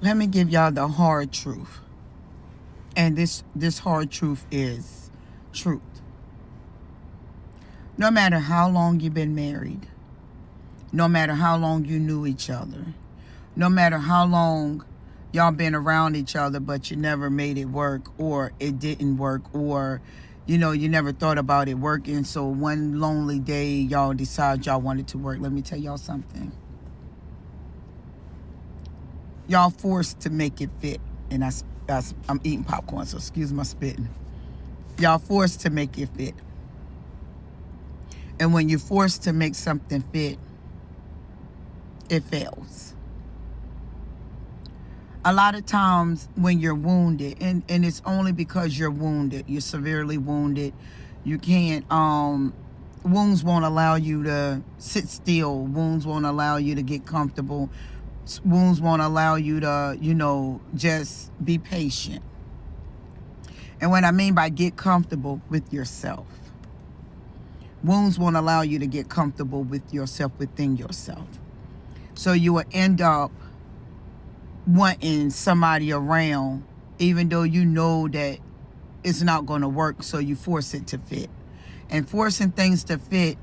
Let me give y'all the hard truth. And this hard truth is truth. No matter how long you've been married, no matter how long you knew each other, no matter how long y'all been around each other but you never made it work, or it didn't work, or you never thought about it working, so one lonely day y'all decide y'all wanted to work. Let me tell y'all something. Y'all forced to make it fit. And I'm eating popcorn, so excuse my spitting. Y'all forced to make it fit. And when you're forced to make something fit, it fails. A lot of times when you're wounded, and it's only because you're wounded, you're severely wounded, you can't, wounds won't allow you to sit still. Wounds won't allow you to get comfortable. Wounds won't allow you to, just be patient. And what I mean by get comfortable with yourself. Wounds won't allow you to get comfortable with yourself, within yourself. So you will end up wanting somebody around, even though you know that it's not going to work, so you force it to fit. And forcing things to fit,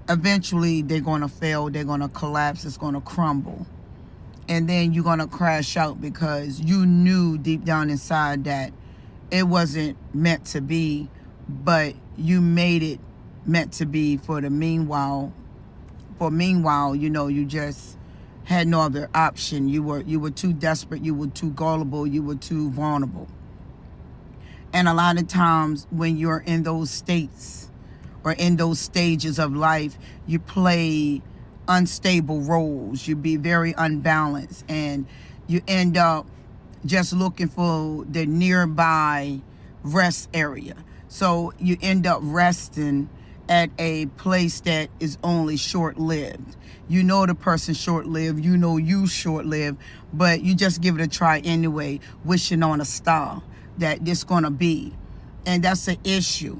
eventually they're going to fail, they're going to collapse, it's going to crumble. And then you're going to crash out because you knew deep down inside that it wasn't meant to be, but you made it meant to be for meanwhile, you just had no other option. You were too desperate, you were too gullible, you were too vulnerable. And a lot of times when you're in those states or in those stages of life, you play unstable roles. You be very unbalanced, and you end up just looking for the nearby rest area. So you end up resting at a place that is only short-lived. You know the person's short-lived, you know you short-lived, but you just give it a try anyway, wishing on a star that this gonna be. And that's the issue.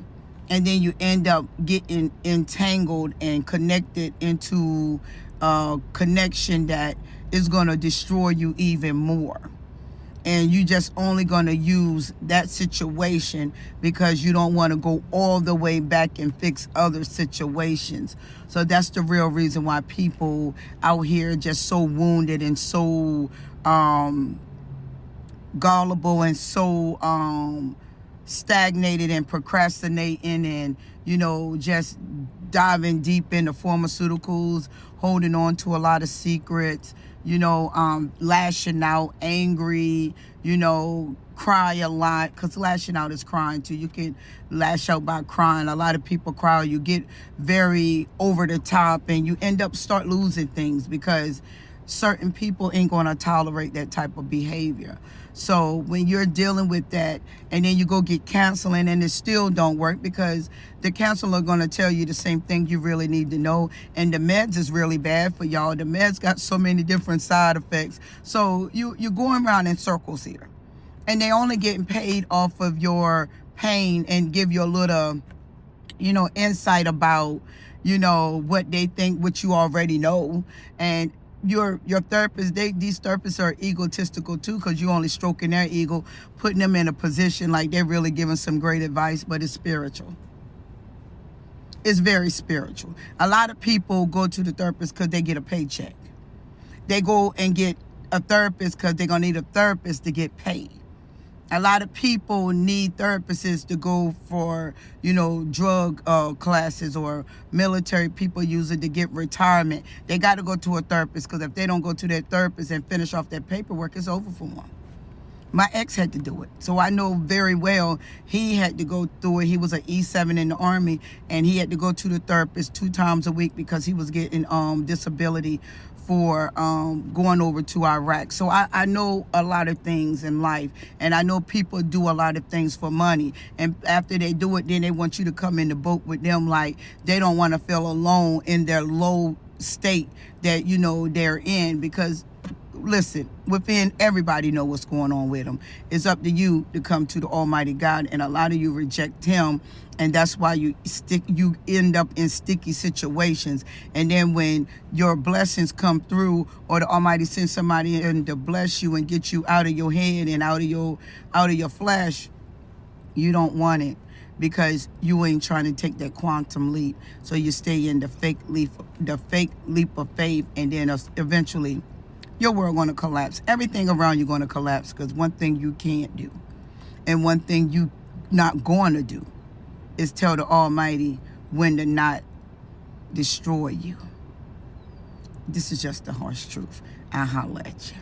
And then you end up getting entangled and connected into a connection that is gonna destroy you even more. And you just only going to use that situation because you don't want to go all the way back and fix other situations. So that's the real reason why people out here just so wounded and so gullible and so stagnated and procrastinating and, just diving deep into pharmaceuticals, holding on to a lot of secrets, lashing out, angry, cry a lot, because lashing out is crying too. You can lash out by crying. A lot of people cry. You get very over the top and you end up start losing things because certain people ain't going to tolerate that type of behavior. So when you're dealing with that and then you go get counseling and it still don't work because the counselor going to tell you the same thing you really need to know, and the meds is really bad for y'all. The meds got so many different side effects. So you're going around in circles here, and they only getting paid off of your pain and give you a little, insight about, what they think, what you already know. And your therapist, these therapists are egotistical too, because you only stroking their ego, putting them in a position like they're really giving some great advice, but it's spiritual. It's very spiritual. A lot of people go to the therapist because they get a paycheck. They go and get a therapist because they're going to need a therapist to get paid. A lot of people need therapists to go for, drug classes, or military people use it to get retirement. They got to go to a therapist because if they don't go to their therapist and finish off their paperwork, it's over for them. My ex had to do it. So I know very well he had to go through it. He was an E7 in the Army, and he had to go to the therapist 2 times a week because he was getting disability for going over to Iraq. So I know a lot of things in life, and I know people do a lot of things for money. And after they do it, then they want you to come in the boat with them, like they don't want to feel alone in their low state that, they're in, because listen, within, everybody know what's going on with them. It's up to you to come to the Almighty God, and a lot of you reject him, and that's why you end up in sticky situations. And then when your blessings come through, or the Almighty sends somebody in to bless you and get you out of your head and out of your flesh, you don't want it, because you ain't trying to take that quantum leap. So you stay in the fake leap of faith, and then eventually your world going to collapse. Everything around you going to collapse, because one thing you can't do, and one thing you not going to do, is tell the Almighty when to not destroy you. This is just the harsh truth. I'll holler at you.